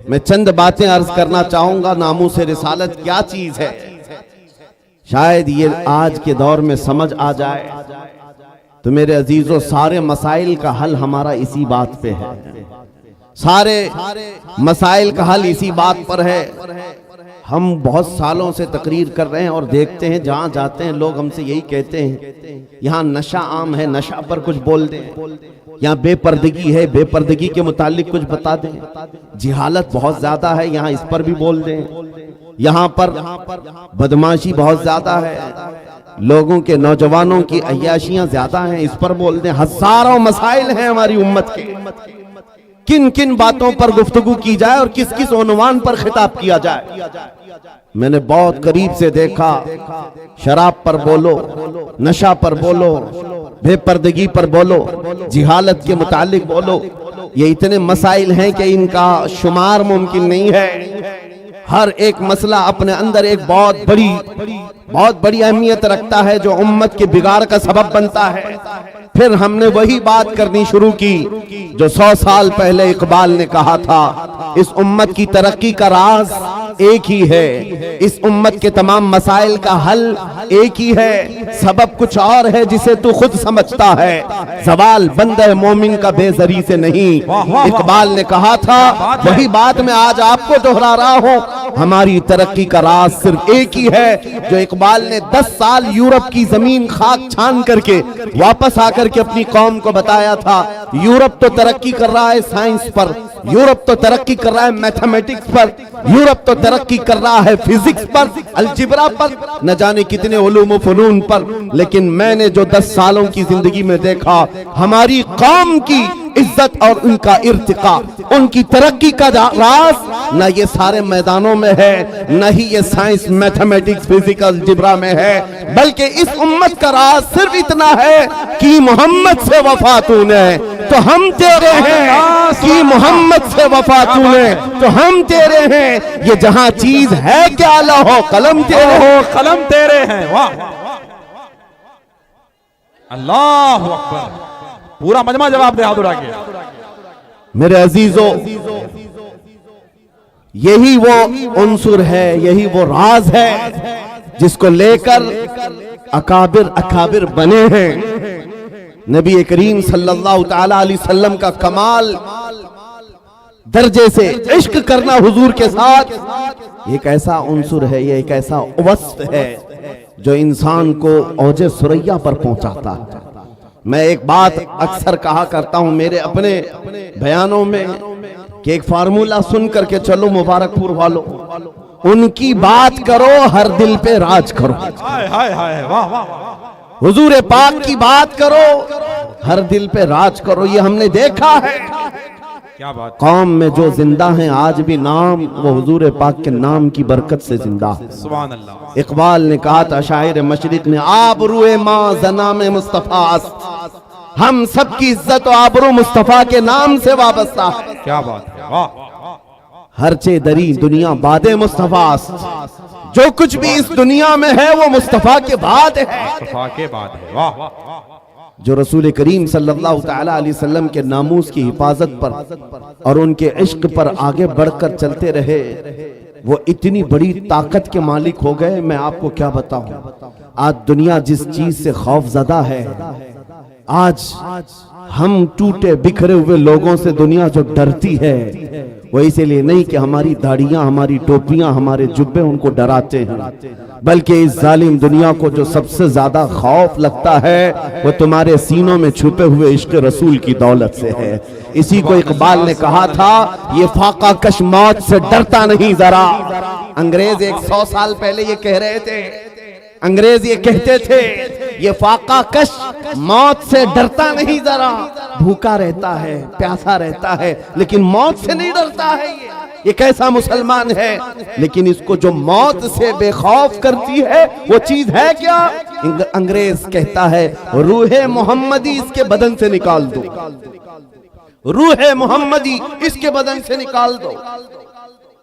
میں چند باتیں عرض کرنا چاہوں گا. ناموس رسالت کیا چیز ہے شاید یہ آج کے دور میں سمجھ آ جائے تو میرے عزیزو سارے مسائل کا حل ہمارا اسی بات پہ ہے. سارے مسائل کا حل اسی بات پر ہے. ہم بہت سالوں سے تقریر کر رہے ہیں اور دیکھتے ہیں جہاں جاتے ہیں لوگ ہم سے یہی کہتے ہیں یہاں نشہ عام ہے, نشہ پر کچھ بول دیں. یہاں بے پردگی ہے, بے پردگی کے متعلق کچھ بتا دیں. جہالت بہت زیادہ ہے, یہاں اس پر بھی بول دیں. یہاں پر بدماشی بہت زیادہ ہے, لوگوں کے نوجوانوں کی عیاشیاں زیادہ ہیں, اس پر بول دیں. ہزاروں مسائل ہیں ہماری امت کے. کن کن باتوں پر گفتگو کی جائے اور کس کس عنوان پر خطاب کیا جائے. میں نے بہت قریب سے دیکھا شراب پر بولو, نشہ پر بولو, بے پردگی پر بولو, جہالت کے متعلق بولو. یہ اتنے مسائل ہیں کہ ان کا شمار ممکن نہیں ہے. ہر ایک مسئلہ اپنے اندر ایک بہت بڑی اہمیت رکھتا ہے جو امت کے بگاڑ کا سبب بنتا ہے. پھر ہم نے وہی بات کرنی شروع کی جو 100 سال پہلے اقبال نے کہا تھا, اس امت کی ترقی کا راز ایک ہی ہے, اس امت کے تمام مسائل کا حل ایک ہی ہے, سبب کچھ اور ہے جسے تو خود سمجھتا ہے, زوال بندہ مومن کا بے زری سے نہیں. اقبال نے کہا تھا, وہی بات میں آج آپ کو دہرا رہا ہوں. ہماری ترقی کا راز صرف ایک ہی ہے جو اقبال نے 10 سال یورپ کی زمین خاک چھان کر کے واپس آ کر کے اپنی قوم کو بتایا تھا. یورپ تو ترقی کر رہا ہے سائنس پر, یورپ تو ترقی کر رہا ہے میتھمیٹکس پر, یورپ تو ترقی کر رہا ہے فزکس پر, الجبرا پر, نہ جانے کتنے علوم و فنون پر. لیکن میں نے جو 10 سالوں کی زندگی میں دیکھا, ہماری قوم کی عزت اور ان کا ارتقاء, ان کی ترقی کا راز نہ یہ سارے میدانوں میں ہے, نہ ہی یہ سائنس میتھمیٹکس فزیکل جبرا میں ہے, بلکہ اس امت کا راز صرف اتنا ہے کہ محمد سے وفا تو نے تو ہم تیرے ہیں, کہ محمد سے وفا تو نے تو ہم تیرے ہیں. یہ جہاں چیز ہے کیا لوح قلم تیرے ہو, قلم تیرے ہیں. واہ اللہ اکبر. پورا مجمع جواب دے حاضر آگے. میرے عزیزو, یہی وہ عنصر ہے, یہی وہ راز ہے جس کو لے کر اکابر بنے ہیں. نبی کریم صلی اللہ تعالی علیہ وسلم کا کمال درجے سے عشق کرنا حضور کے ساتھ ایک ایسا عنصر ہے, یہ ایک ایسا وصف ہے جو انسان کو اوج ثریا پر پہنچاتا ہے. میں ایک بات اکثر کہا کرتا ہوں میرے اپنے بیانوں میں کہ ایک فارمولہ سن کر کے چلو مبارک پور والو, ان کی بات کرو ہر دل پہ راج کرو. حضور پاک کی بات کرو ہر دل پہ راج کرو. یہ ہم نے دیکھا ہے کیا بات. قوم میں جو زندہ ہیں آج بھی نام وہ حضور پاک کے نام کی برکت سے زندہ ہے. سبحان اللہ. اقبال نے کہا تھا شاعر مشرق نے, آبروئے ماں زنام مصطفیٰ است, ہم سب کی عزت و آبرو مصطفیٰ کے نام سے وابستہ ہے. کیا بات ہے. واہ. ہرچے دری دنیا باد مصطفیٰ است, جو کچھ بھی اس دنیا میں ہے وہ مصطفیٰ کے بعد ہے. مصطفیٰ کے بعد ہے. واہ. جو رسول کریم صلی اللہ تعالی علیہ وسلم کے ناموس کی حفاظت پر اور ان کے عشق پر آگے بڑھ کر چلتے رہے, وہ اتنی بڑی طاقت کے مالک ہو گئے. میں آپ کو کیا بتاؤں, آج دنیا جس چیز سے خوف زدہ ہے, آج ہم ٹوٹے بکھرے ہوئے لوگوں سے دنیا جو ڈرتی ہے وہ اسی لیے نہیں کہ ہماری داڑیاں, ہماری ٹوپیاں, ہمارے جبے ان کو ڈراتے ہیں, بلکہ اس ظالم دنیا کو جو سب سے زیادہ خوف لگتا ہے وہ تمہارے سینوں میں چھپے ہوئے عشق رسول کی دولت سے ہے. اسی کو اقبال نے کہا تھا, یہ فاقہ کش موت سے ڈرتا نہیں ذرا. انگریز 100 سال پہلے یہ کہہ رہے تھے, انگریز یہ کہتے تھے یہ فاقہ کش موت سے ڈرتا نہیں ذرا, بھوکا رہتا ہے, پیاسا رہتا ہے, لیکن موت سے نہیں ڈرتا ہے. یہ کیسا مسلمان ہے, لیکن اس کو جو موت سے بے خوف کرتی ہے وہ چیز ہے کیا. انگریز کہتا ہے روح محمدی اس کے بدن سے نکال دو, روح محمدی اس کے بدن سے نکال دو.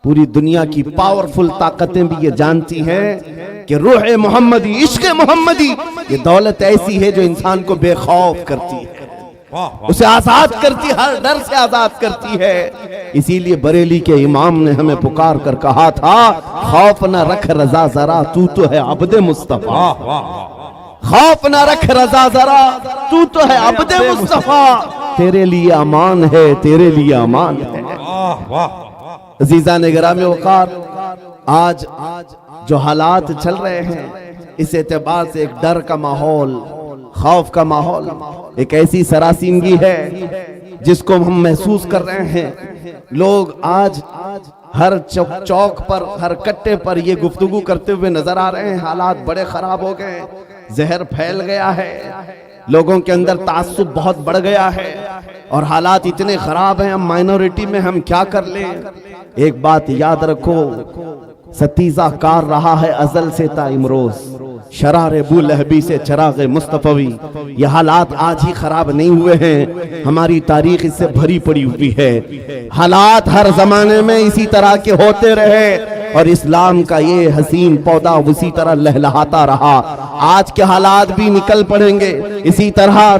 پوری دنیا کی پاورفل طاقتیں بھی یہ جانتی ہیں کہ روح محمدی, عشق محمدی, یہ دولت ایسی ہے جو انسان کو بے خوف کرتی ہے. اسے آزاد کرتی، ہر ڈر سے آزاد کرتی ہے۔ اسی لیے بریلی کے امام نے ہمیں پکار کر کہا تھا، خوف نہ رکھ رضا ذرا، تو ہے عبد مصطفیٰ۔ خوف نہ رکھ رضا ذرا، تو ہے عبد مصطفیٰ، تیرے لیے امان ہے، تیرے لیے امان ہے۔ عزیزان گرامی وقار، آج جو حالات چل رہے ہیں اس اعتبار سے ایک ڈر کا ماحول، خوف کا ماحول، ایک ایسی سراسیمگی ہے جس کو ہم محسوس کر رہے ہیں۔ لوگ آج ہر چوک پر، ہر کٹے پر یہ گفتگو کرتے ہوئے نظر آ رہے ہیں، حالات بڑے خراب ہو گئے، زہر پھیل گیا ہے، لوگوں کے اندر تعصب بہت بڑھ گیا ہے، اور حالات اتنے خراب ہیں، ہم مائنورٹی میں ہم کیا کر لیں۔ ایک بات یاد رکھو، ستیزہ کار رہا ہے ازل سے تا امروز، شرار ابو لہبی سے چراغ مصطفی۔ یہ حالات آج ہی خراب نہیں ہوئے ہیں، ہماری تاریخ اس سے بھری پڑی ہوئی ہے۔ حالات ہر زمانے میں اسی طرح کے ہوتے رہے، اور اسلام کا یہ حسین پودا اسی طرح لہلہاتا رہا۔ آج کے حالات بھی نکل پڑیں گے، اسی طرح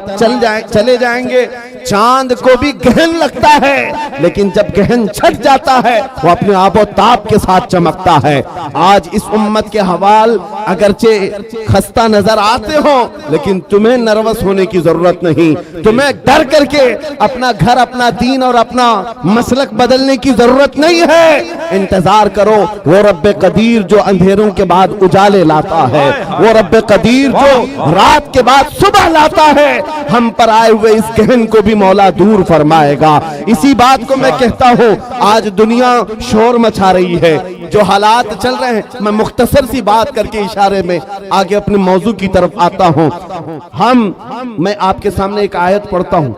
چلے جائیں گے۔ چاند کو بھی گہن لگتا ہے، لیکن جب گہن چھٹ جاتا ہے وہ اپنے آب و تاب کے ساتھ چمکتا ہے۔ آج اس امت کے حوال اگرچہ خستہ نظر آتے ہوں، لیکن تمہیں نروس ہونے کی ضرورت نہیں، تمہیں ڈر کر کے اپنا گھر، اپنا دین اور اپنا مسلک بدلنے کی ضرورت نہیں ہے۔ انتظار کرو، وہ رب قدیر جو اندھیروں کے بعد اجالے لاتا ہے، وہ رب قدیر جو رات کے بعد صبح لاتا ہے، ہم پر آئے ہوئے اس گہن کو بھی مولا دور فرمائے گا۔ اسی بات کو میں کہتا ہوں، آج دنیا شور مچا رہی ہے، جو حالات چل رہے ہیں، میں مختصر سی بات کر کے اشارے میں آگے اپنے موضوع کی طرف آتا ہوں۔ میں آپ کے سامنے ایک آیت پڑھتا ہوں،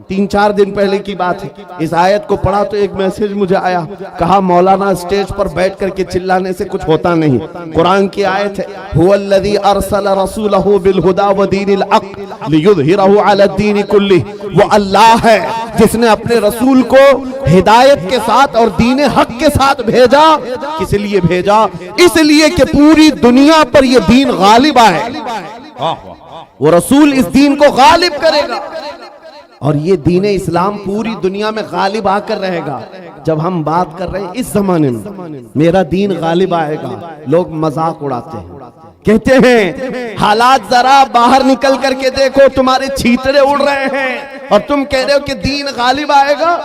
3-4 دن پہلے کی بات ہے۔ اس آیت کو پڑھا تو ایک میسج مجھے آیا، کہا مولانا اسٹیج پر بیٹھ کر کے چلانے سے کچھ ہوتا نہیں۔ قرآن کی آیت ہے، هو الذی ارسل رسولہ بالہدی ودین الحق لیظہرہ علی الدین کلہ۔ وہ اللہ ہے جس نے اپنے رسول کو ہدایت کے ساتھ اور دین حق کے ساتھ بھیجا۔ کس لیے بھیجا؟ اس لیے کہ پوری دنیا پر یہ دین غالب آئے، وہ رسول اس دین کو غالب کرے گا، اور یہ دین اسلام پوری دنیا میں غالب آ کر رہے گا۔ جب ہم بات کر رہے ہیں اس زمانے میں میرا دین غالب آئے گا، لوگ مذاق اڑاتے ہیں، کہتے ہیں حالات ذرا باہر نکل کر کے دیکھو، تمہارے چھیترے اڑ رہے ہیں اور تم کہہ رہے ہو کہ دین غالب آئے گا۔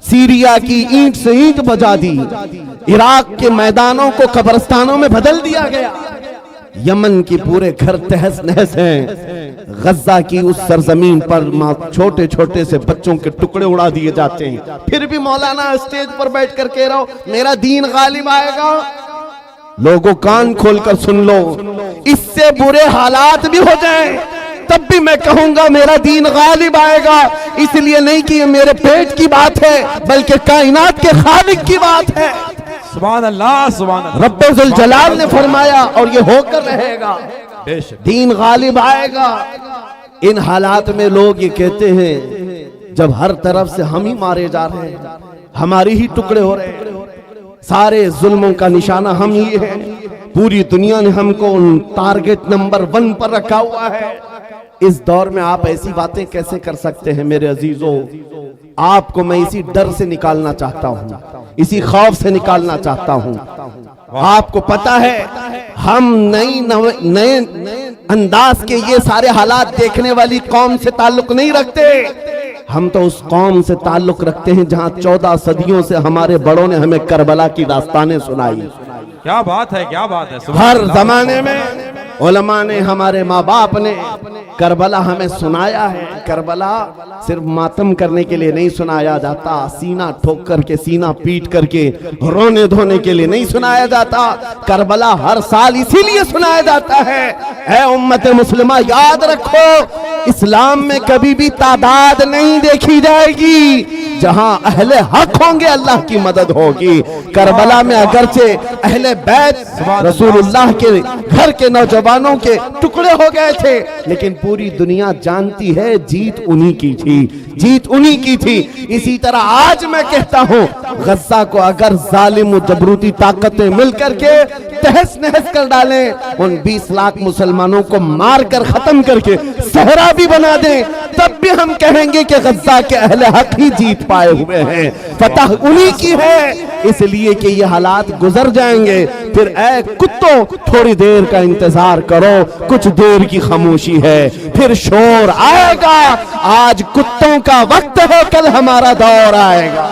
سیریا کی اینٹ سے اینٹ بجا دی، عراق کے میدانوں کو قبرستانوں میں بدل دیا گیا، یمن کی پورے گھر تہس نہس ہیں، غزہ کی اس سرزمین پر چھوٹے چھوٹے سے بچوں کے ٹکڑے اڑا دیے جاتے ہیں، پھر بھی مولانا اسٹیج پر بیٹھ کر کہہ رہا ہو میرا دین غالب آئے گا۔ لوگوں کان کھول کر سن لو، اس سے برے حالات بھی ہو جائیں تب بھی میں کہوں گا میرا دین غالب آئے گا، اس لیے نہیں کہ یہ میرے پیٹ کی بات ہے بلکہ کائنات کے خالق کی بات ہے۔ سبحان اللہ، سبحان اللہ۔ رب ذوالجلال نے فرمایا اور یہ ہو کر رہے گا، دین غالب آئے گا۔ ان حالات میں لوگ یہ کہتے ہیں جب ہر طرف سے ہم ہی مارے جا رہے ہیں، ہماری ہی ٹکڑے ہو رہے ہیں، سارے ظلموں کا نشانہ ہم ہی ہیں، پوری دنیا نے ہم کو ٹارگٹ نمبر 1 پر رکھا ہوا ہے۔ اس دور میں آپ ایسی باتیں کیسے کر سکتے ہیں میرے عزیزوں؟ آپ کو میں اسی ڈر سے نکالنا چاہتا ہوں، اسی خوف سے نکالنا چاہتا ہوں۔ آپ کو پتا ہے ہم نئے انداز کے یہ سارے حالات دیکھنے والی قوم سے تعلق نہیں رکھتے، ہم تو اس قوم سے تعلق رکھتے ہیں جہاں 14 صدیوں سے ہمارے بڑوں نے ہمیں کربلا کی داستانیں سنائی۔ کیا بات ہے، کیا بات ہے۔ ہر زمانے میں علماء نے، ہمارے ماں باپ نے کربلا ہمیں سنایا ہے۔ کربلا صرف ماتم کرنے کے لیے نہیں سنایا جاتا، سینہ ٹھوک کر کے، سینہ پیٹ کر کے رونے دھونے کے لیے نہیں سنایا جاتا، کربلا ہر سال اسی لیے سنایا جاتا ہے۔ اے امت مسلمہ یاد رکھو، اسلام میں کبھی بھی تعداد نہیں دیکھی جائے گی، جہاں اہل حق ہوں گے اللہ کی مدد ہوگی۔ کربلا میں اگرچہ اہل بیت رسول اللہ کے گھر کے نوجوانوں کے ٹکڑے ہو گئے تھے، لیکن پوری دنیا جانتی ہے جیت انہی کی تھی، جیت انہی کی تھی۔ اسی طرح آج میں کہتا ہوں غزہ کو اگر ظالم و جبروتی طاقتیں مل کر کے تہس نہس کر ڈالیں، ان 20 لاکھ مسلمانوں کو مار کر ختم کر کے صحرا بھی بنا دیں، تب بھی ہم کہیں گے کہ غزہ کے اہل حق ہی جیت پائے ہوئے ہیں، فتح انہی کی ہے، اس لیے کہ یہ حالات گزر جائیں گے۔ پھر اے کتوں تھوڑی دیر کا انتظار کرو، کچھ دیر کی خاموشی ہے، پھر شور آئے گا۔ آج کتوں کا وقت ہے، کل ہمارا دور آئے گا۔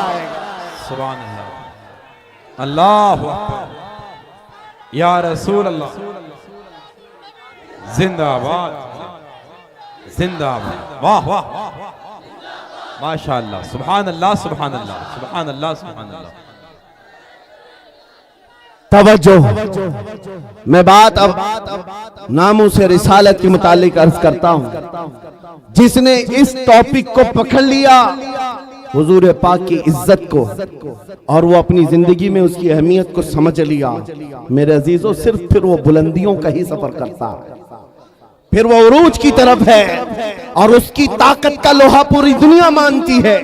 سبحان اللہ، اللہ اکبر، یا رسول اللہ، زندہ آباد، زندہ آباد، واہ واہ، ماشاءاللہ، سبحان اللہ، سبحان اللہ، سبحان اللہ، سبحان اللہ۔ توجہ، میں بات اب ناموس رسالت کے متعلق عرض کرتا ہوں۔ جس نے اس ٹاپک کو پکڑ لیا، حضور پاک کی عزت کو، اور وہ اپنی زندگی میں اس کی اہمیت کو سمجھ لیا، میرے عزیزو، صرف پھر وہ بلندیوں کا ہی سفر کرتا ہے، پھر وہ عروج کی طرف ہے، اور اس کی طاقت کا لوہا پوری دنیا مانتی ہے۔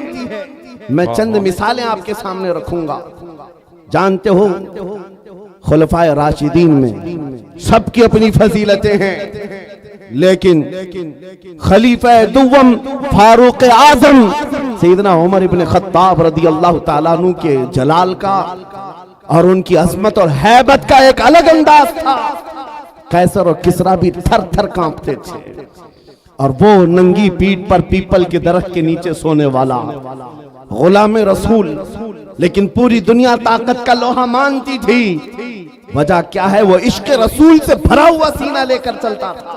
میں چند مثالیں آپ کے سامنے رکھوں گا۔ جانتے ہو خلفائے راشدین میں سب کی اپنی فضیلتیں ہیں، لیکن خلیفہ دوم فاروق اعظم سیدنا عمر ابن خطاب رضی اللہ تعالیٰ عنہ کے جلال کا اور ان کی عظمت اور ہیبت کا ایک الگ انداز تھا۔ قیصر اور کسریٰ بھی تھر تھر کانپتے تھے، اور وہ ننگی پیٹھ پر پیپل کے درخت کے نیچے سونے والا غلام رسول، لیکن پوری دنیا طاقت کا لوہا مانتی تھی۔ وجہ کیا ہے؟ وہ عشق رسول سے بھرا ہوا سینہ لے کر چلتا تھا۔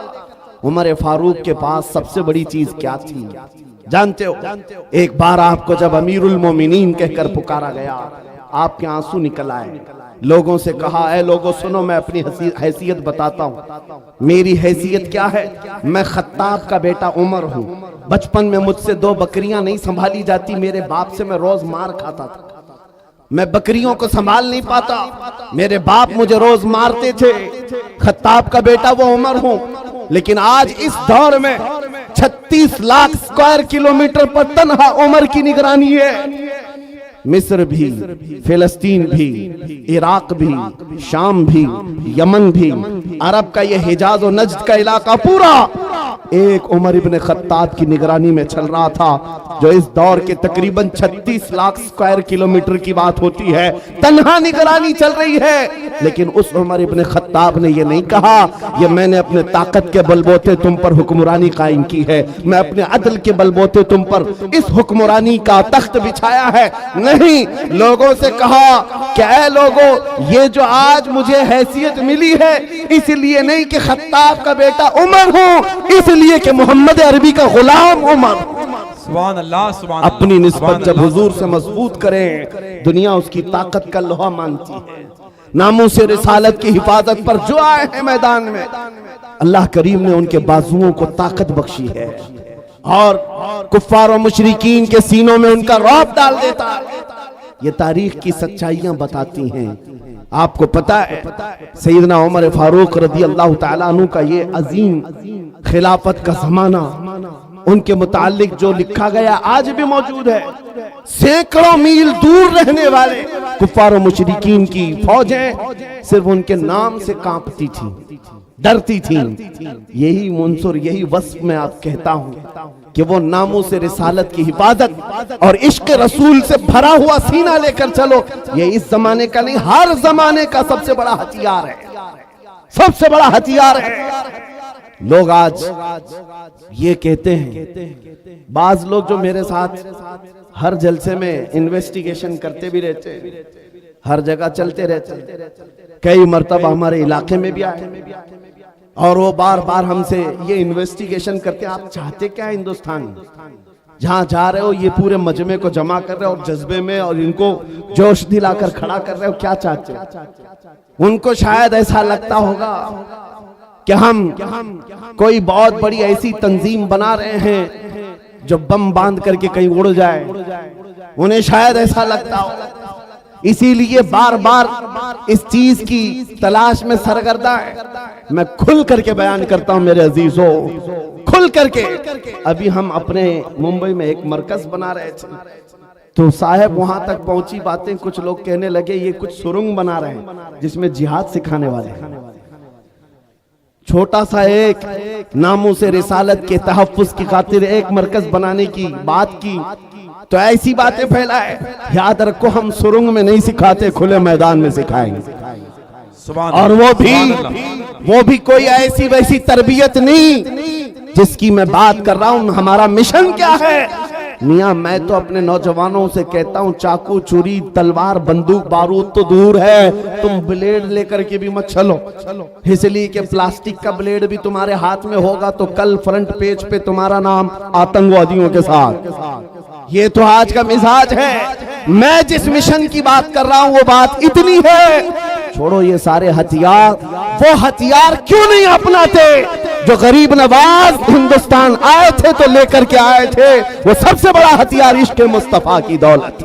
عمر فاروق کے پاس سب سے بڑی چیز کیا تھی جانتے ہو؟ ایک بار آپ کو جب امیر المومنین کہہ کر پکارا گیا، آپ کے آنسو نکل آئے، لوگوں سے کہا، اے لوگوں سنو، میں اپنی حیثیت بتاتا ہوں۔ میری حیثیت کیا ہے؟ میں خطاب کا بیٹا عمر ہوں۔ بچپن میں مجھ سے 2 بکریاں نہیں سنبھالی جاتی، میرے باپ سے میں روز مار کھاتا تھا، میں بکریوں کو سنبھال نہیں پاتا، میرے باپ مجھے روز مارتے تھے۔ خطاب کا بیٹا وہ عمر ہوں، لیکن آج اس دور میں 36 لاکھ اسکوائر کلومیٹر پر تنہا عمر کی نگرانی ہے۔ مصر بھی، فلسطین بھی، عراق بھی، شام بھی، یمن بھی، عرب کا یہ حجاز و نجد کا علاقہ پورا ایک عمر ابن خطاب کی نگرانی میں چل رہا تھا، جو اس دور کے تقریباً 36 لاکھ اسکوائر کلومیٹر کی بات ہوتی ہے، تنہا نگرانی چل رہی ہے۔ لیکن اس عمر ابن خطاب نے یہ نہیں کہا یہ میں نے اپنے طاقت کے بلبوتے تم پر حکمرانی قائم کی ہے، میں اپنے عدل کے بلبوتے تم پر اس حکمرانی کا تخت بچھایا ہے، نہیں، لوگوں سے کہا کہ اے لوگوں، یہ جو آج مجھے حیثیت ملی ہے اس لیے نہیں کہ خطاب کا بیٹا عمر ہوں، اس لیے کہ محمد عربی کا غلام عمر۔ سبحان اللہ، سبحان اللہ، اپنی نسبت جب حضور سے مضبوط کریں، دنیا اس کی طاقت کا لوہا مانتی ہے۔ ناموس رسالت کی حفاظت پر جو آئے ہیں میدان میں، اللہ کریم نے ان کے بازوؤں کو طاقت بخشی ہے، اور کفار و مشرکین کے سینوں میں ان کا رعب ڈال دیتا ہے۔ یہ تاریخ کی سچائیاں بتاتی ہیں۔ آپ کو پتا ہے سیدنا عمر فاروق رضی اللہ تعالیٰ عنہ کا یہ عظیم خلافت کا زمانہ، ان کے متعلق جو لکھا گیا آج بھی موجود ہے۔ سینکڑوں میل دور رہنے والے کفار و مشرکین کی فوجیں صرف ان کے نام سے کانپتی تھیں، ڈرتی تھیں۔ یہی منصر، یہی وصف میں آپ کہتا ہوں کہ وہ ناموس رسالت کی حفاظت اور عشق رسول سے بھرا ہوا سینہ لے کر چلو، یہ اس زمانے کا نہیں، ہر زمانے کا سب سے بڑا ہتھیار ہے، سب سے بڑا ہتھیار ہے۔ لوگ آج یہ کہتے ہیں، بعض لوگ جو میرے ساتھ ہر جلسے میں انویسٹیگیشن کرتے بھی رہتے، ہر جگہ چلتے رہتے، کئی مرتبہ ہمارے علاقے میں بھی آئے، اور وہ بار بار ہم سے یہ انویسٹیگیشن کرتے، آپ چاہتے کیا ہے ہندوستان؟ جہاں جا رہے ہو یہ پورے مجمع کو جمع کر رہے ہو اور جذبے میں، اور ان کو جوش دلا کر کھڑا کر رہے ہو، کیا چاہتے ہو؟ ان کو شاید ایسا لگتا ہوگا کہ ہم کوئی بہت بڑی ایسی تنظیم بنا رہے ہیں جو بم باندھ کر کے کہیں اڑ جائے، انہیں شاید ایسا لگتا ہو، اسی لیے بار بار اس چیز کی تلاش میں سرگرداں ہے۔ میں کھل کر کے بیان کرتا ہوں میرے عزیزو، کھل کر کے۔ ابھی ہم اپنے ممبئی میں ایک مرکز بنا رہے تھے، تو صاحب وہاں تک پہنچی باتیں، کچھ لوگ کہنے لگے یہ کچھ سرنگ بنا رہے ہیں جس میں جہاد سکھانے والے ہیں۔ چھوٹا سا ایک ناموس رسالت کے تحفظ کی خاطر ایک مرکز بنانے کی بات کی تو ایسی باتیں پھیلائے. یاد رکھو ہم سرنگ میں نہیں سکھاتے, کھلے میدان میں سکھائیں گے. اور وہ بھی کوئی ایسی ویسی تربیت نہیں جس کی میں بات کر رہا ہوں. ہمارا مشن کیا ہے میاں؟ میں تو اپنے نوجوانوں سے کہتا ہوں چاقو چوری تلوار بندوق بارود تو دور ہے, تم بلیڈ لے کر کے بھی مت چلو, اس لیے کہ پلاسٹک کا بلیڈ بھی تمہارے ہاتھ میں ہوگا تو کل فرنٹ پیج پہ تمہارا نام آتنکوادیوں کے ساتھ. یہ تو آج کا مزاج ہے. میں جس مشن کی بات کر رہا ہوں وہ بات اتنی ہے, چھوڑو یہ سارے ہتھیار. وہ ہتھیار کیوں نہیں اپناتے جو غریب نواز ہندوستان آئے تھے تو لے کر کے آئے تھے؟ وہ سب سے بڑا ہتھیار عشق مصطفیٰ کی دولت,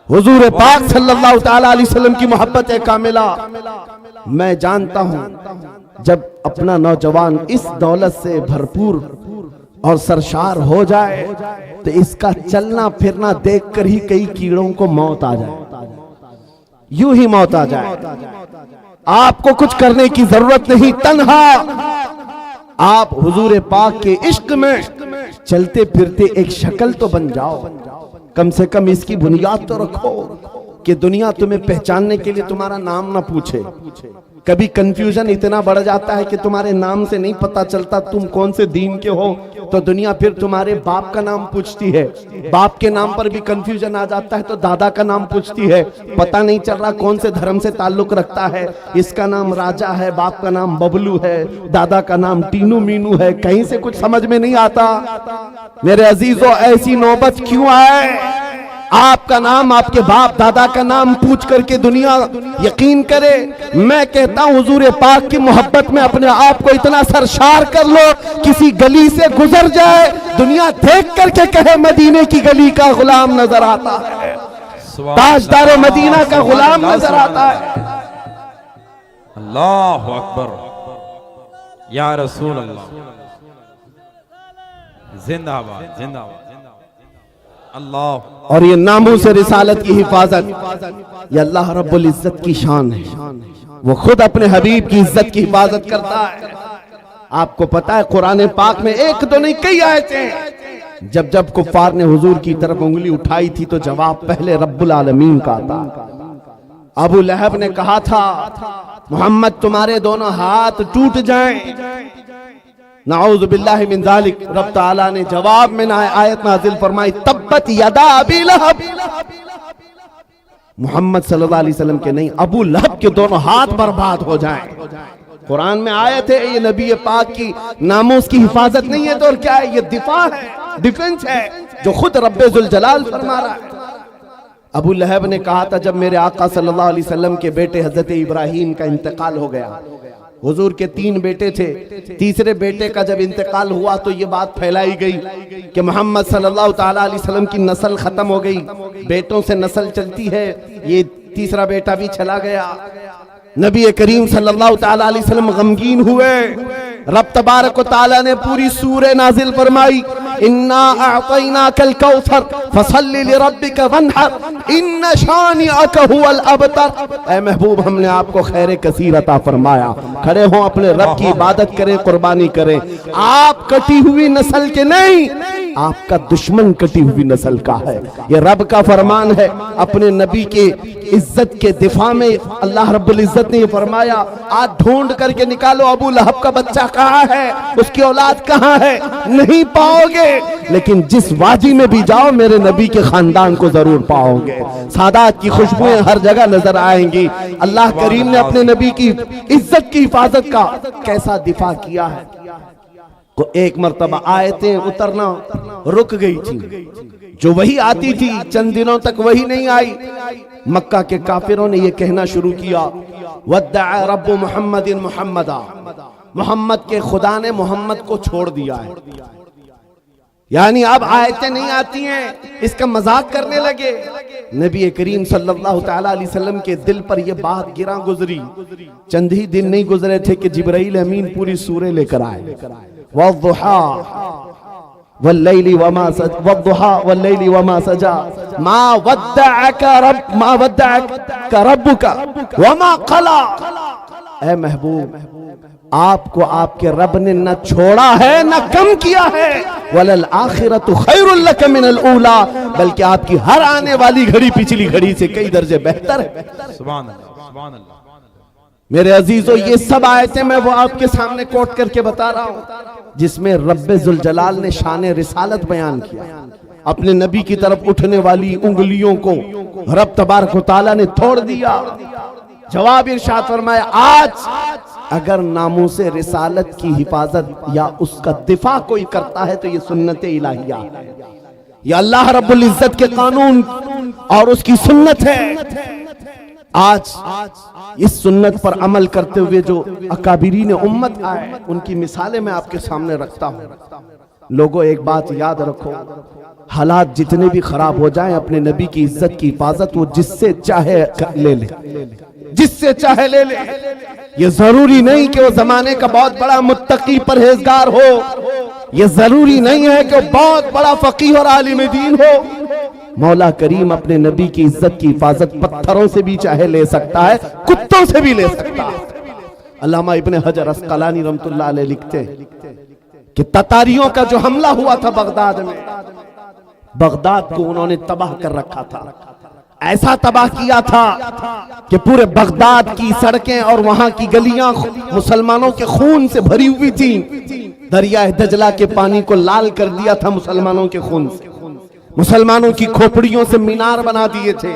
حضور پاک صلی اللہ تعالی علیہ وسلم کی محبت کاملہ. میں جانتا ہوں جب اپنا نوجوان اس دولت سے بھرپور اور سرشار ہو جائے تو اس کا چلنا پھرنا دیکھ کر ہی کئی کیڑوں کو موت آ جائے, یوں ہی موت آ جائے. آپ کو کچھ کرنے کی ضرورت نہیں, تنہا آپ حضور پاک کے عشق میں چلتے پھرتے ایک شکل تو بن جاؤ. کم سے کم اس کی بنیاد تو رکھو کہ دنیا تمہیں پہچاننے کے لیے تمہارا نام نہ پوچھے. کبھی کنفیوژن اتنا بڑھ جاتا ہے کہ تمہارے نام سے نہیں پتا چلتا تم کون سے دین کے ہو, تو دنیا پھر تمہارے باپ کا نام پوچھتی ہے. باپ کے نام پر بھی کنفیوژن آ جاتا ہے تو دادا کا نام پوچھتی ہے. پتہ نہیں چل رہا کون سے دھرم سے تعلق رکھتا ہے. اس کا نام راجا ہے, باپ کا نام ببلو ہے, دادا کا نام ٹینو مینو ہے. کہیں سے کچھ سمجھ میں نہیں آتا. میرے عزیزو ایسی نوبت کیوں آئے؟ آپ کا نام, آپ کے باپ دادا کا نام پوچھ کر کے دنیا یقین کرے. میں کہتا ہوں حضور پاک کی محبت میں اپنے آپ کو اتنا سرشار کر لو, کسی گلی سے گزر جائے دنیا دیکھ کر کے کہے مدینے کی گلی کا غلام نظر آتا ہے, تاجدار مدینہ کا غلام نظر آتا ہے. اللہ اکبر یا رسول اللہ, زندہ باد زندہ باد. اللہ. اور یہ ناموس رسالت کی حفاظت یہ اللہ رب العزت کی شان ہے. وہ خود اپنے حبیب کی عزت کی حفاظت کرتا ہے. آپ کو پتا ہے قرآن پاک میں ایک تو نہیں کئی آیتیں جب کفار نے حضور کی طرف انگلی اٹھائی تھی تو جواب پہلے رب العالمین کا تھا. ابو لہب نے کہا تھا محمد تمہارے دونوں ہاتھ ٹوٹ جائیں, نعوذ باللہ من ذالک. رب تعالیٰ نے جواب میں آیت نازل فرمائی تبت یدا ابی لہب. محمد صلی اللہ علیہ وسلم کے نہیں, ابو لہب کے دونوں ہاتھ برباد ہو جائیں. قرآن میں آیت ہے, یہ نبی پاک کی ناموس کی حفاظت نہیں ہے تو اور کیا ہے؟ یہ دفاع ہے, ڈیفنس ہے جو خود رب ذوالجلال فرما رہا ہے. ابو لہب نے کہا تھا جب میرے آقا صلی اللہ علیہ وسلم کے بیٹے حضرت ابراہیم کا انتقال ہو گیا, حضور کے 3 بیٹے تھے, تیسرے بیٹے کا جب انتقال ہوا تو یہ بات پھیلائی گئی کہ محمد صلی اللہ تعالی علیہ وسلم کی نسل ختم ہو گئی, بیٹوں سے نسل چلتی ہے, یہ تیسرا بیٹا بھی چلا گیا. نبی کریم صلی اللہ تعالی علیہ وسلم غمگین ہوئے. رب تبارک و تعالی نے پوری سورہ نازل فرمائی انا اعطیناک الکوثر فصل لربک وانحر ان شانئک هو الابتر. اے محبوب ہم نے آپ کو خیر کثیر عطا فرمایا, کھڑے ہوں اپنے رب کی عبادت کریں, قربانی کریں. آپ کٹی ہوئی نسل کے نہیں, آپ کا دشمن کٹی ہوئی نسل کا ہے. یہ رب کا فرمان ہے. اپنے نبی کے عزت کے دفاع میں اللہ رب العزت نے یہ فرمایا آج ڈھونڈ کر کے نکالو ابو لہب کا بچہ کہاں ہے, اس کی اولاد کہاں ہے, نہیں پاؤ گے. لیکن جس وادی میں بھی جاؤ میرے نبی کے خاندان کو ضرور پاؤ گے. سادات کی خوشبوئیں ہر جگہ نظر آئیں گی. اللہ کریم نے اپنے نبی کی عزت کی حفاظت کا کیسا دفاع کیا ہے. ایک مرتبہ آیتیں اترنا رک گئی تھی, جو وہی آتی تھی چند دنوں تک وہی نہیں آئی. مکہ کے کافروں نے یہ کہنا شروع کیا ودع رب محمد محمدا, محمد کے خدا نے محمد کو چھوڑ دیا ہے. یعنی اب آیتیں نہیں آتی ہیں, اس کا مذاق کرنے لگے. نبی کریم صلی اللہ تعالی علیہ وسلم کے دل پر یہ بات گراں گزری. چند ہی دن نہیں گزرے تھے کہ جبرائیل امین پوری سورہ لے کر آئے. واللیل وما سجا ما ودعک ربک وما قلا. اے محبوب آپ کو آپ کے رب نے نہ چھوڑا ہے نہ کم کیا ہے، وَلَلْآخِرَةُ خَيْرٌ لَكَ مِنَ الْأُولَى، بلکہ آپ کی ہر آنے والی گھڑی پچھلی گھڑی سے کئی درجے بہتر ہے۔ سبحان اللہ، سبحان اللہ۔ میرے عزیزو، یہ سب آیتیں میں وہ آپ کے سامنے کوٹ کر کے بتا رہا ہوں جس میں رب ذوالجلال نے شان رسالت بیان کیا۔ اپنے نبی کی طرف اٹھنے والی انگلیوں کو رب تبارک و تعالیٰ نے توڑ دیا۔ جواب ارشاد فرمایا، آج اگر ناموس رسالت کی حفاظت یا اس کا دفاع کوئی کرتا ہے تو یہ سنت الہیہ ہے، یہ اللہ رب العزت کے قانون اور اس کی سنت ہے۔ آج اس سنت پر عمل کرتے ہوئے جو اکابرین امت آئے ان کی مثالیں میں آپ کے سامنے رکھتا ہوں۔ لوگوں ایک بات یاد رکھو، حالات جتنے بھی خراب ہو جائیں اپنے نبی کی عزت کی حفاظت وہ جس سے چاہے لے لے، جس سے چاہے لے لے۔ یہ ضروری نہیں کہ وہ زمانے کا بہت بڑا متقی پرہیزگار ہو، یہ ضروری نہیں ہے کہ وہ بہت بڑا فقیہ اور عالم دین ہو۔ مولا کریم اپنے نبی کی عزت کی حفاظت پتھروں سے بھی چاہے لے سکتا ہے، کتوں سے بھی لے سکتا ہے۔ علامہ ابن حجر عسقلانی رحمۃ اللہ علیہ لکھتے ہیں کہ تتاریوں کا جو حملہ ہوا تھا بغداد میں، بغداد کو انہوں نے تباہ کر رکھا تھا، ایسا تباہ کیا تھا کہ پورے بغداد کی سڑکیں اور وہاں کی گلیاں مسلمانوں کے خون سے بھری ہوئی تھیں۔ دریائے دجلہ کے پانی کو لال کر دیا تھا مسلمانوں کے خون سے، مسلمانوں کی کھوپڑیوں سے مینار بنا دیے تھے۔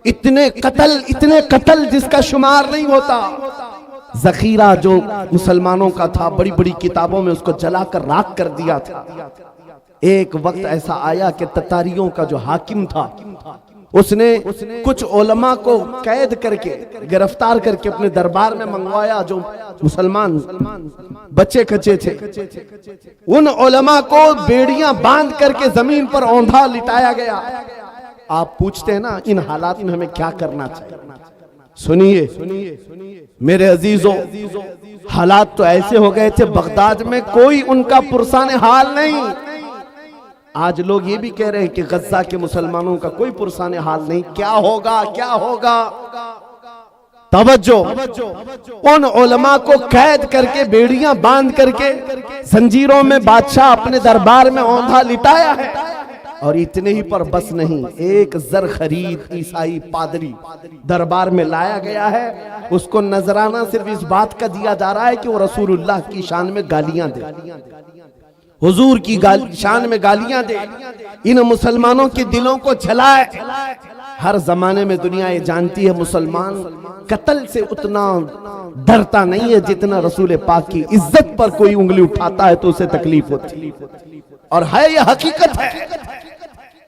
اتنے قتل جس کا شمار نہیں ہوتا۔ ذخیرہ جو مسلمانوں کا تھا بڑی بڑی کتابوں میں اس کو جلا کر راکھ کر دیا تھا۔ ایک وقت ایسا آیا کہ تتاریوں کا جو حاکم تھا اس نے کچھ علماء کو قید کر کے گرفتار کر کے اپنے دربار میں منگوایا، جو مسلمان بچے کچے تھے۔ ان علماء کو بیڑیاں باندھ کر کے زمین پر اوندھا لٹایا گیا۔ آپ پوچھتے ہیں نا ان حالات میں ہمیں کیا کرنا چاہیے؟ سنیے میرے عزیزوں، حالات تو ایسے ہو گئے تھے بغداد میں کوئی ان کا پرسان حال نہیں۔ آج لوگ یہ بھی کہہ رہے ہیں کہ غزہ کے مسلمانوں کا کوئی پرسان حال نہیں، کیا ہوگا کیا ہوگا؟ توجہ، ان علماء کو قید کر کے بیڑیاں باندھ کر کے زنجیروں میں بادشاہ اپنے دربار میں اوندھا لٹایا ہے۔ اور اتنے ہی پر بس نہیں، ایک زر خرید عیسائی پادری دربار میں لایا گیا ہے، اس کو نذرانہ صرف اس بات کا دیا جا رہا ہے کہ وہ رسول اللہ کی شان میں گالیاں دے، حضور کی شان میں گالیاں دے، ان مسلمانوں کے دلوں کو جھلائے۔ ہر زمانے میں دنیا یہ جانتی ہے مسلمان قتل سے اتنا ڈرتا نہیں ہے جتنا رسول پاک کی عزت پر کوئی انگلی اٹھاتا ہے تو اسے تکلیف ہوتی ہے، اور ہے یہ حقیقت ہے۔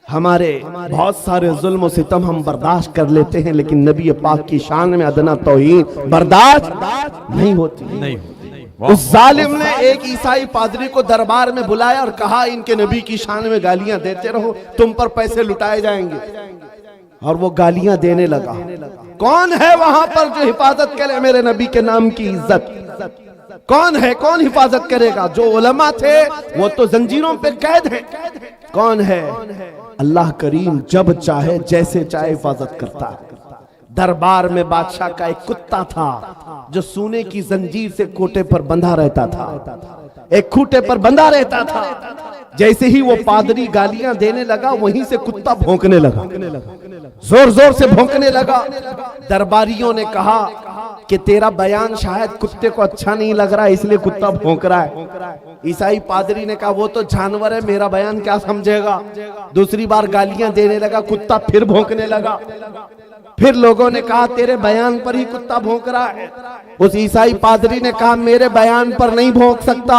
ہمارے بہت سارے ظلم و ستم ہم برداشت کر لیتے ہیں لیکن نبی پاک کی شان میں ادنا توہین برداشت نہیں ہوتی۔ اس ظالم نے ایک عیسائی پادری کو دربار میں بلایا اور کہا ان کے نبی کی شان میں گالیاں دیتے رہو، تم پر پیسے لٹائے جائیں گے۔ اور وہ گالیاں دینے لگا۔ کون ہے وہاں پر جو حفاظت کرے میرے نبی کے نام کی عزت؟ کون ہے؟ کون حفاظت کرے گا؟ جو علماء تھے وہ تو زنجیروں پہ قید ہیں۔ کون ہے؟ اللہ کریم جب چاہے جیسے چاہے حفاظت کرتا ہے۔ دربار میں بادشاہ کا ایک کتا تھا جو سونے کی زنجیر سے کوٹے پر بندھا رہتا تھا، ایک کھوٹے پر بندھا رہتا تھا۔ جیسے ہی وہ پادری گالیاں دینے لگا وہیں سے کتا بھونکنے لگا، زور زور سے بھونکنے لگا۔ درباریوں نے کہا کہ تیرا بیان شاید کتے کو اچھا نہیں لگ رہا اس لیے کتا بھونک رہا ہے۔ عیسائی پادری نے کہا وہ تو جانور ہے، میرا بیان کیا سمجھے گا؟ دوسری بار گالیاں دینے لگا، کتا پھر بھونکنے لگا۔ پھر لوگوں نے کہا تیرے بیان پر ہی کتا بھونک رہا ہے۔ اس عیسائی پادری نے کہا میرے بیان پر نہیں بھونک سکتا،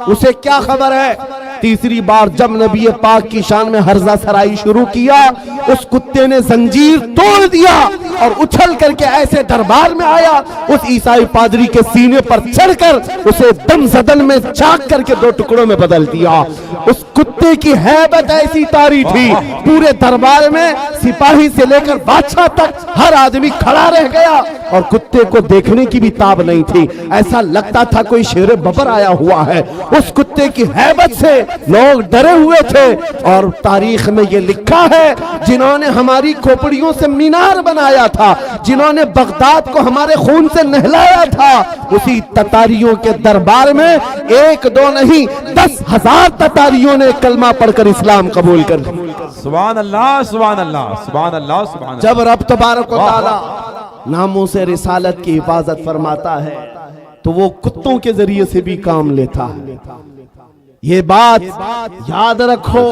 اسے کیا خبر ہے؟ تیسری بار جب نبی پاک کی شان میں ہرزہ سرائی شروع کیا، اس کتے نے زنجیر توڑ دیا اور اچھل کر کے ایسے دربار میں آیا، اس عیسائی پادری کے سینے پر چڑھ کر اسے دم زدن میں چاک کر کے 2 ٹکڑوں میں بدل دیا۔ اس کتے کی ہیبت ایسی طاری تھی، پورے دربار میں سپاہی سے لے کر بادشاہ تک ہر آدمی کھڑا رہ گیا اور کتے کو دیکھنے کی بھی تاب نہیں تھی، ایسا لگتا تھا کوئی شیر ببر آیا ہوا ہے۔ اس کتے کی ہیبت سے لوگ ڈرے ہوئے تھے، اور تاریخ میں یہ لکھا ہے جنہوں نے ہماری کھوپڑیوں سے مینار بنایا بنایا تھا، جنہوں نے بغداد کو ہمارے خون سے نہلایا تھا، اسی تتاریوں کے دربار میں 1 2 نہیں 10,000 تتاریوں نے کلمہ پڑھ کر اسلام قبول کر لیا۔ سبحان اللہ سبحان اللہ سبحان اللہ سبحان اللہ۔ جب رب تبارک و تعالی ناموس رسالت کی حفاظت فرماتا ہے تو وہ کتوں کے ذریعے سے بھی کام لیتا ہے۔ یہ بات یاد رکھو،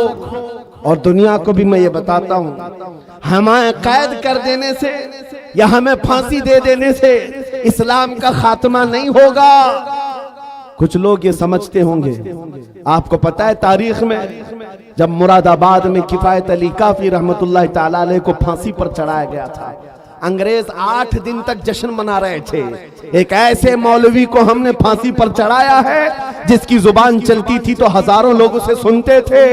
اور دنیا کو بھی میں یہ بتاتا ہوں، ہمیں قید کر دینے سے یا ہمیں پھانسی دے دینے سے اسلام کا خاتمہ نہیں ہوگا۔ کچھ لوگ یہ سمجھتے ہوں گے، آپ کو پتہ ہے تاریخ میں جب مراد آباد میں کفایت علی کافی رحمت اللہ تعالیٰ علیہ کو پھانسی پر چڑھایا گیا تھا، انگریز 8 دن تک جشن منا رہے تھے۔ ایک ایسے مولوی کو ہم نے پھانسی پر چڑھایا ہے جس کی زبان چلتی تھی تو ہزاروں لوگ اسے سنتے تھے،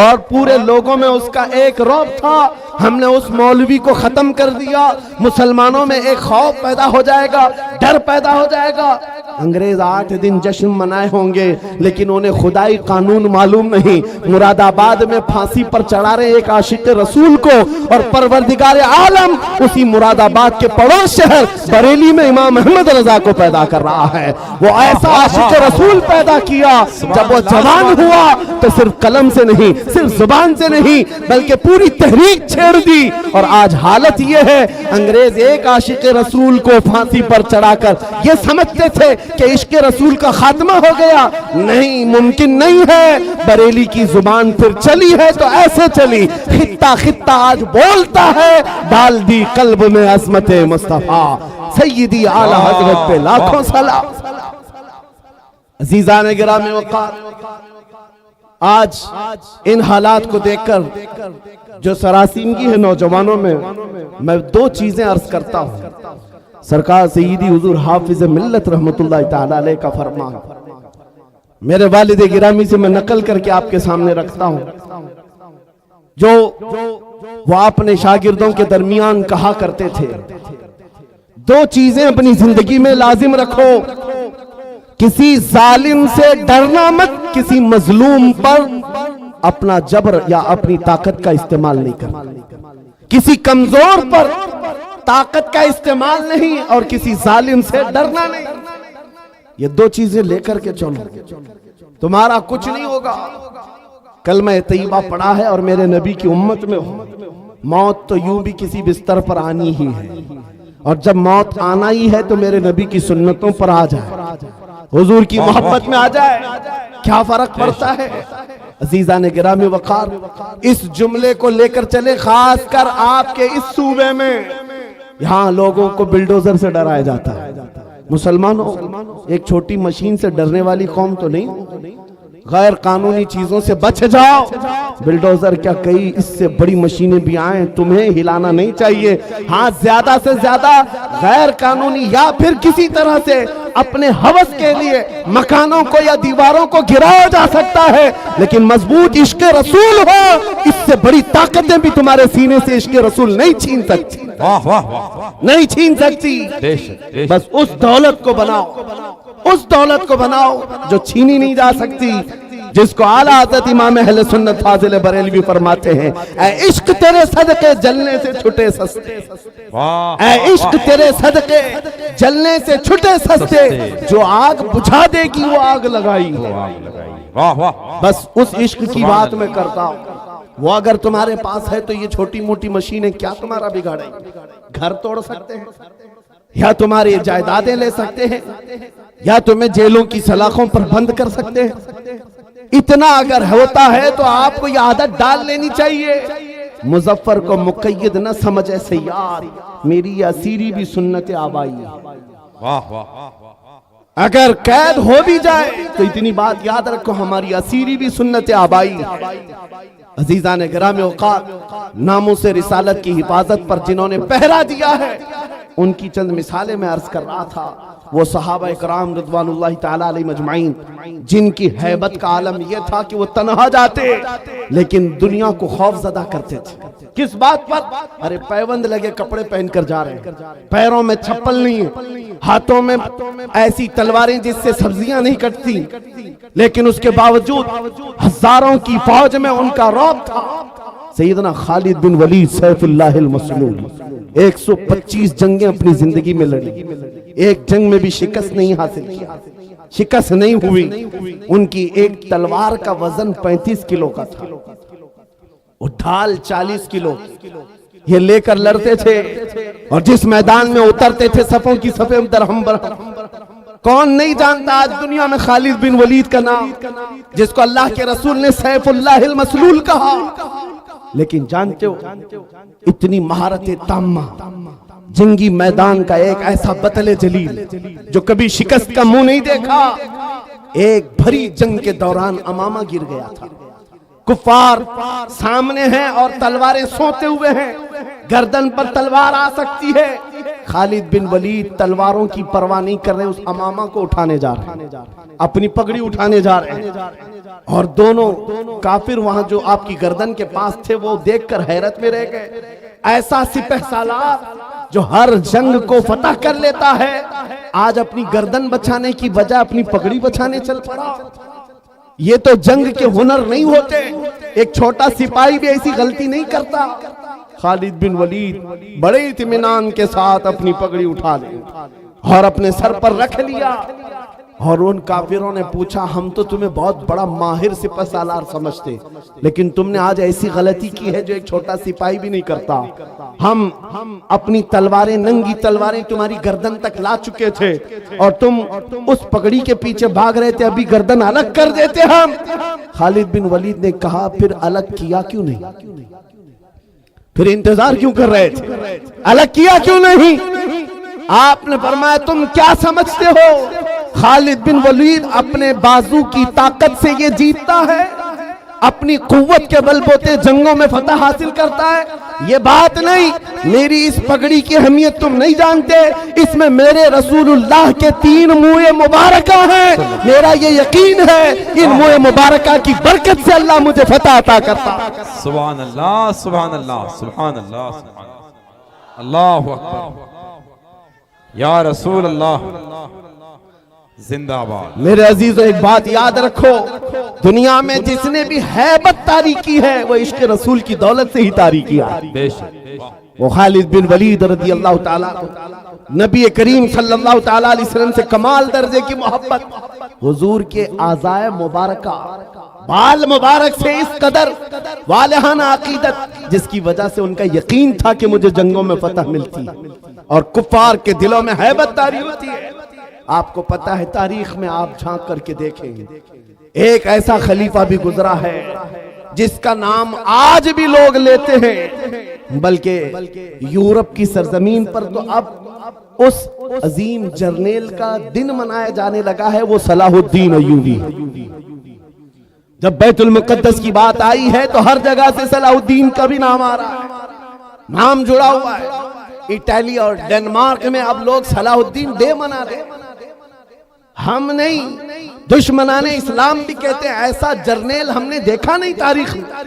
اور پورے لوگوں میں اس کا ایک رعب تھا۔ ہم نے اس مولوی کو ختم کر دیا، مسلمانوں میں ایک خوف پیدا ہو جائے گا، ڈر پیدا ہو جائے گا۔ انگریز 8 دن جشن منائے ہوں گے لیکن انہیں خدائی قانون معلوم نہیں۔ مراد آباد میں پھانسی پر چڑھا رہے ایک عاشق رسول کو، اور پروردگار عالم اسی مراد آباد کے پڑوس شہر بریلی میں امام احمد رضا کو پیدا کر رہا ہے۔ وہ ایسا عاشق رسول پیدا کیا، جب وہ جوان ہوا تو صرف قلم سے نہیں، صرف زبان سے نہیں، بلکہ پوری تحریک چھیڑ دی۔ اور آج حالت یہ ہے، انگریز ایک عاشق رسول کو پھانسی پر چڑھا کر یہ سمجھتے تھے کہ عشق رسول کا خاتمہ ہو گیا۔ نہیں، ممکن نہیں ہے۔ بریلی کی زبان پھر چلی ہے تو ایسے چلی، خطہ خطہ آج بولتا ہے، ڈال دی قلب میں عظمت مصطفیٰ سیدی اعلی حضرت پہ لاکھوں سلام۔ عزیزان گرامی وقار، آج ان حالات کو دیکھ کر جو سراسیمگی ہے نوجوانوں میں 2 چیزیں عرض کرتا ہوں۔ سرکار سیدی حضور حافظ ملت رحمت اللہ تعالی علیہ کا فرمان میرے والد گرامی سے میں نقل کر کے آپ کے سامنے رکھتا ہوں، جو وہ اپنے شاگردوں کے درمیان کہا کرتے تھے، 2 چیزیں اپنی زندگی میں لازم رکھو، کسی ظالم سے ڈرنا مت، کسی مظلوم پر اپنا جبر یا اپنی طاقت کا استعمال نہیں کرنا، کسی کمزور پر طاقت کا استعمال نہیں، اور کسی ظالم سے ڈرنا نہیں۔ یہ 2 چیزیں لے کر کے چلو، تمہارا کچھ نہیں ہوگا۔ کلمہ طیبہ پڑھا ہے اور میرے نبی کی امت میں ہو، موت تو یوں بھی کسی بستر پر آنی ہی ہے، اور جب موت آنا ہی ہے تو میرے نبی کی سنتوں پر آ جائے، حضور کی محبت میں آ جائے، کیا فرق پڑتا ہے؟ عزیزان گرامی وقار، اس جملے کو لے کر چلے، خاص کر آپ کے اس صوبے میں یہاں لوگوں کو بلڈوزر سے ڈرایا جاتا ہے۔ مسلمانوں، ایک چھوٹی مشین سے ڈرنے والی قوم تو نہیں، غیر قانونی چیزوں سے بچ جاؤ۔ بلڈوزر کیا، کئی اس سے بڑی مشینیں بھی آئیں، تمہیں ہلانا نہیں چاہیے۔ ہاں، زیادہ سے زیادہ غیر قانونی یا پھر کسی طرح سے اپنے ہوس کے لیے مکانوں کو یا دیواروں کو گرایا جا سکتا ہے، لیکن مضبوط عشق رسول ہو، اس سے بڑی طاقتیں بھی تمہارے سینے سے عشق رسول نہیں چھین سکتی، نہیں چھین سکتی۔ بس اس دولت کو بناؤ، اس دولت کو بناؤ جو چھینی نہیں جا سکتی، جس کو اعلیٰ حضرت امام اہل سنت فاضل بریلوی فرماتے ہیں، اے عشق تیرے صدقے جلنے سے چھٹے سستے، اے عشق تیرے صدقے جلنے سے چھٹے سستے، جو آگ بجھا دے گی وہ آگ لگائی ہے۔ بس اس عشق کی بات میں کرتا ہوں۔ وہ اگر تمہارے پاس ہے تو یہ چھوٹی موٹی مشینیں کیا تمہارا بگاڑیں گے؟ گھر توڑ سکتے ہیں، یا تمہاری جائیدادیں لے سکتے ہیں، یا تمہیں جیلوں کی سلاخوں پر بند کر سکتے ہیں۔ اتنا اگر ہوتا ہے تو آپ کو یہ عادت ڈال لینی چاہیے، مظفر کو مقید نہ سمجھے سیار، میری یہ اسیری بھی سنت آبائی ہے۔ اگر قید ہو بھی جائے تو اتنی بات یاد رکھو، ہماری اسیری بھی سنت آبائی ہے۔ عزیزان گرامی اوقات، ناموس رسالت کی حفاظت پر جنہوں نے پہرا دیا ہے، ان کی چند مثالیں میں عرض کر رہا تھا۔ وہ صحابہ اکرام رضوان اللہ تعالیٰ علیہ مجمعین، جن کی ہیبت کا عالم یہ تھا کہ وہ تنہا جاتے لیکن دنیا کو خوف زدہ کرتے تھے۔ کس بات پر؟ ارے پیوند لگے کپڑے پہن کر جا رہے ہیں، پیروں میں چھپل نہیں ہے، ہاتھوں میں ایسی تلواریں جس سے سبزیاں نہیں کٹتی، لیکن اس کے باوجود ہزاروں کی فوج میں ان کا رعب تھا۔ سیدنا خالد بن ولید سیف اللہ المسلول 125 جنگیں اپنی زندگی میں لڑی، ایک جنگ میں بھی شکست نہیں حاصل کی، شکست نہیں ہوئی۔ ان کی ایک تلوار کا وزن 35 کلو کا تھا، وہ ڈھال 40 کلو، یہ لے کر لڑتے تھے اور جس میدان میں اترتے تھے صفوں کی صفیں درہم برہم۔ کون نہیں جانتا آج دنیا میں خالد بن ولید کا نام، جس کو اللہ کے رسول نے سیف اللہ المسلول کہا، لیکن جانتے ہو اتنی مہارت تامہ، جنگی میدان کا ایک ایسا بطل جلیل جو کبھی شکست کا منہ نہیں دیکھا، ایک بھری جنگ کے دوران امامہ گر گیا تھا، کفار سامنے ہیں اور تلواریں سوتے ہوئے ہیں، گردن پر تلوار آ سکتی ہے، خالد بن ولید تلواروں کی پرواہ نہیں کر رہے، اس امامہ کو اٹھانے جا رہے ہیں، اپنی پگڑی اٹھانے جا رہے ہیں، اور دونوں کافر وہاں جو آپ کی گردن کے پاس تھے وہ دیکھ کر حیرت میں رہ گئے۔ ایسا سپہ سالار جو ہر جنگ کو فتح کر لیتا ہے، آج اپنی گردن بچانے کی بجائے اپنی پگڑی بچانے چل پڑا۔ یہ تو جنگ کے ہنر نہیں ہوتے، ایک چھوٹا سپاہی بھی ایسی غلطی نہیں کرتا۔ خالد بن ولید بڑے اطمینان کے ساتھ اپنی پگڑی اٹھا لی اور اپنے سر پر رکھ لیا، اور ان کافروں نے پوچھا ہم تو تمہیں بہت بڑا ماہر سپہ سالار سمجھتے، لیکن تم نے آج ایسی غلطی کی ہے جو ایک چھوٹا سپاہی بھی نہیں کرتا۔ ہم اپنی تلواریں، ننگی تلواریں تمہاری گردن تک لا چکے تھے اور تم اس پگڑی کے پیچھے بھاگ رہے تھے، ابھی گردن الگ کر دیتے ہم۔ خالد بن ولید نے کہا پھر الگ کیا کیوں نہیں؟ پھر انتظار کیوں کر رہے تھے؟ الگ کیا کیوں نہیں؟ آپ نے فرمایا تم کیا سمجھتے ہو خالد بن ولید اپنے بازو کی طاقت سے یہ جیتتا ہے، اپنی قوت کے بل بوتے جنگوں میں فتح حاصل کرتا ہے؟ یہ بات نہیں، میری اس پگڑی کی اہمیت تم نہیں جانتے، اس میں میرے رسول اللہ کے 3 منہ مبارکہ ہیں، میرا یہ یقین ہے ان منہ مبارکہ کی برکت سے اللہ مجھے فتح عطا کرتا۔ سبحان اللہ سبحان اللہ سبحان اللہ سبحان اللہ، اللہ اکبر یا رسول اللہ، زندہ باد۔ میرے عزیزو ایک بات یاد رکھو، دنیا میں جس نے بھی ہیبت طاری کی ہے وہ عشق رسول کی دولت سے ہی طاری کیا ہے۔ بے شک وہ خالد بن ولید رضی اللہ تعالیٰ، نبی کریم صلی اللہ تعالیٰ علیہ وسلم سے کمال درجے کی محبت، حضور کے اعضائے مبارکہ بال مبارک سے اس قدر والہانہ عقیدت، جس کی وجہ سے ان کا یقین تھا کہ مجھے جنگوں میں فتح ملتی اور کفار کے دلوں میں ہیبت طاری ہوتی ہے۔ آپ کو پتا ہے تاریخ میں آپ جھانک کر کے دیکھیں گے، ایک ایسا خلیفہ بھی گزرا ہے جس کا نام آج بھی لوگ لیتے ہیں، بلکہ یورپ کی سرزمین پر تو اب اس عظیم جرنیل کا دن منایا جانے لگا ہے، وہ صلاح الدین ایوبی۔ جب بیت المقدس کی بات آئی ہے تو ہر جگہ سے صلاح الدین کا بھی نام آ رہا ہے، نام جڑا ہوا ہے۔ اٹلی اور ڈنمارک میں اب لوگ صلاح الدین ڈے منا رہے ہیں، ہم نہیں، دشمنان اسلام بھی کہتے ہیں ایسا جرنیل ہم نے دیکھا نہیں تاریخ میں،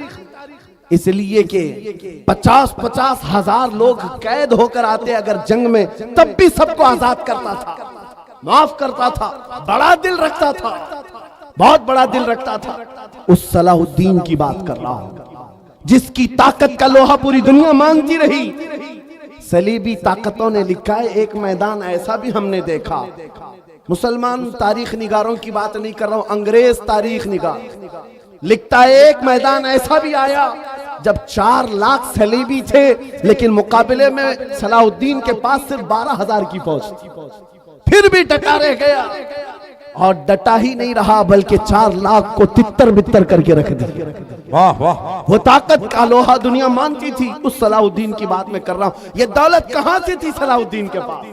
اس لیے کہ 50 ہزار لوگ قید ہو کر آتے اگر جنگ میں، تب بھی سب کو آزاد کرتا تھا، معاف کرتا تھا، بڑا دل رکھتا تھا، بہت بڑا دل رکھتا تھا۔ اس صلاح الدین کی بات کر رہا ہوں جس کی طاقت کا لوہا پوری دنیا مانگتی رہی۔ صلیبی طاقتوں نے لکھا ہے ایک میدان ایسا بھی ہم نے دیکھا، مسلمان تاریخ نگاروں کی بات نہیں کر رہا ہوں، انگریز تاریخ نگار لکھتا ہے ایک میدان ایسا بھی آیا جب 4 لاکھ صلیبی تھے لیکن مقابلے میں صلاح الدین کے پاس صرف 12,000 کی فوج تھی، پھر بھی ڈٹا رہ گیا، اور ڈٹا ہی نہیں رہا بلکہ 4 لاکھ کو تتر بتر کر کے رکھ دیا۔ واہ واہ، وہ طاقت کا لوہا دنیا مانتی تھی، اس صلاح الدین کی بات میں کر رہا ہوں۔ یہ دولت کہاں سے تھی صلاح الدین کے پاس؟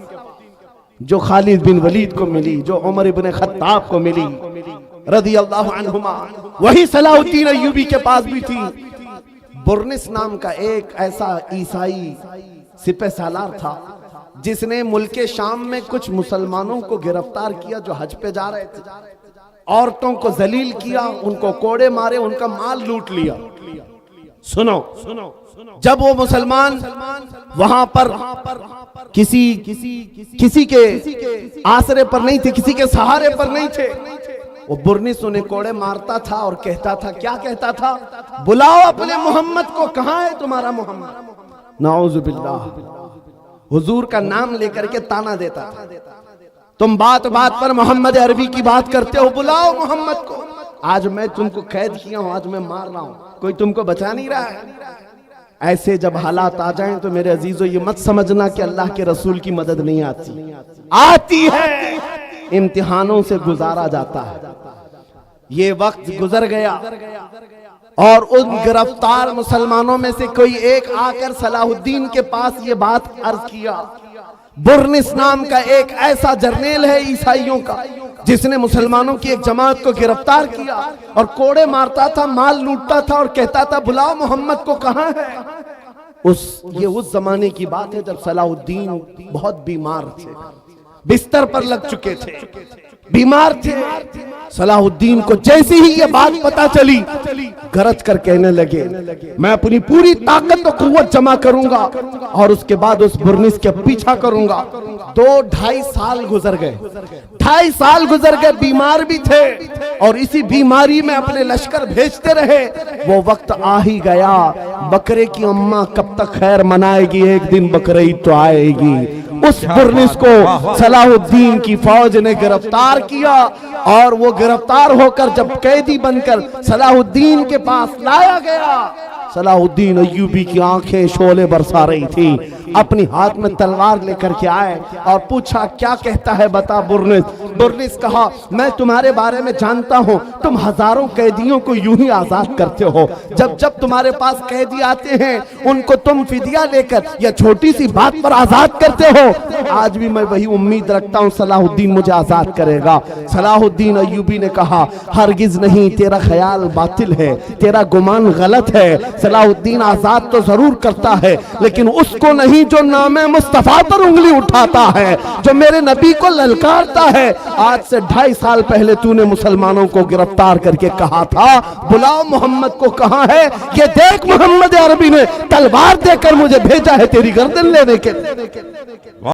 جو خالد بن ولید کو ملی، جو عمر ابن خطاب کو ملی رضی اللہ عنہما، وہی صلاح الدین ایوبی کے پاس بھی تھی۔ برنس نام کا ایک ایسا عیسائی سپہ سالار تھا جس نے ملک شام میں کچھ مسلمانوں کو گرفتار کیا جو حج پہ جا رہے تھے، عورتوں کو ذلیل کیا، ان کو کوڑے مارے، ان کا مال لوٹ لیا۔ سنو، جب وہ مسلمان وہاں پر کسی کے آسرے پر نہیں تھے، کسی کے سہارے پر نہیں تھے، وہ برنس انہیں کوڑے مارتا تھا اور کہتا تھا، کیا کہتا تھا؟ بلاؤ اپنے محمد کو، کہاں ہے تمہارا محمد؟ نعوذ باللہ، حضور کا نام لے کر کے تانا دیتا تھا، تم بات بات پر محمد عربی کی بات کرتے ہو، بلاؤ محمد کو، آج میں تم کو قید کیا ہوں، آج میں مار رہا ہوں، کوئی تم کو بچا نہیں رہا ہے۔ ایسے جب حالات آ جائیں تو میرے عزیزو یہ مت سمجھنا کہ اللہ کے رسول کی مدد نہیں آتی، آتی ہے، امتحانوں سے گزارا جاتا ہے۔ یہ وقت گزر گیا اور ان گرفتار مسلمانوں میں سے کوئی ایک آ کر صلاح الدین کے پاس یہ بات عرض کیا، برنس نام کا ایک ایسا جرنیل ہے عیسائیوں کا جس نے مسلمانوں کی ایک جماعت کو گرفتار کیا اور کوڑے مارتا تھا، مال لوٹتا تھا اور کہتا تھا بلاؤ محمد کو، کہاں ہے؟ یہ اس زمانے کی بات ہے جب صلاح الدین بہت بیمار تھے، بستر پر لگ چکے تھے، بیمار تھے۔ صلاح الدین کو جیسی ہی یہ بات پتا چلی، گرج کر کہنے لگے میں اپنی پوری طاقت و قوت جمع کروں گا اور اس کے بعد اس برنس کے پیچھا کروں گا۔ 2-2.5 سال گزر گئے، 2.5 سال گزر گئے، بیمار بھی تھے اور اسی بیماری میں اپنے لشکر بھیجتے رہے۔ وہ وقت آ ہی گیا، بکرے کی اماں کب تک خیر منائے گی، ایک دن بکرے ہی تو آئے گی۔ اس برنس کو صلاح الدین کی فوج نے گرفتار کیا اور وہ گرفتار ہو کر جب قیدی بن کر صلاح الدین کے پاس لایا گیا، صلاح الدین ایوبی کی آنکھیں شعلے برسا رہی تھی، اپنی ہاتھ میں تلوار لے کر کے آئے اور پوچھا کیا کہتا ہے بتا برنس۔ برنس کہا میں تمہارے بارے میں جانتا ہوں، تم ہزاروں قیدیوں کو یوں ہی آزاد کرتے ہو، جب تمہارے پاس قیدی آتے ہیں ان کو تم فدیہ لے کر یا چھوٹی سی بات پر آزاد کرتے ہو، آج بھی میں وہی امید رکھتا ہوں صلاح الدین مجھے آزاد کرے گا۔ صلاح الدین ایوبی نے کہا ہرگز نہیں، تیرا خیال باطل ہے، تیرا گمان غلط ہے، صلاح الدین آزاد تو ضرور کرتا ہے لیکن اس کو نہیں جو نام مصطفیٰ پر انگلی اٹھاتا ہے، جو میرے نبی کو للکارتا ہے۔ آج سے 2.5 سال پہلے تو نے مسلمانوں کو گرفتار کر کے کہا تھا بلاؤ محمد کو، کہاں ہے؟ یہ دیکھ محمد عربی نے تلوار دے کر مجھے بھیجا ہے تیری گردن لینے کے۔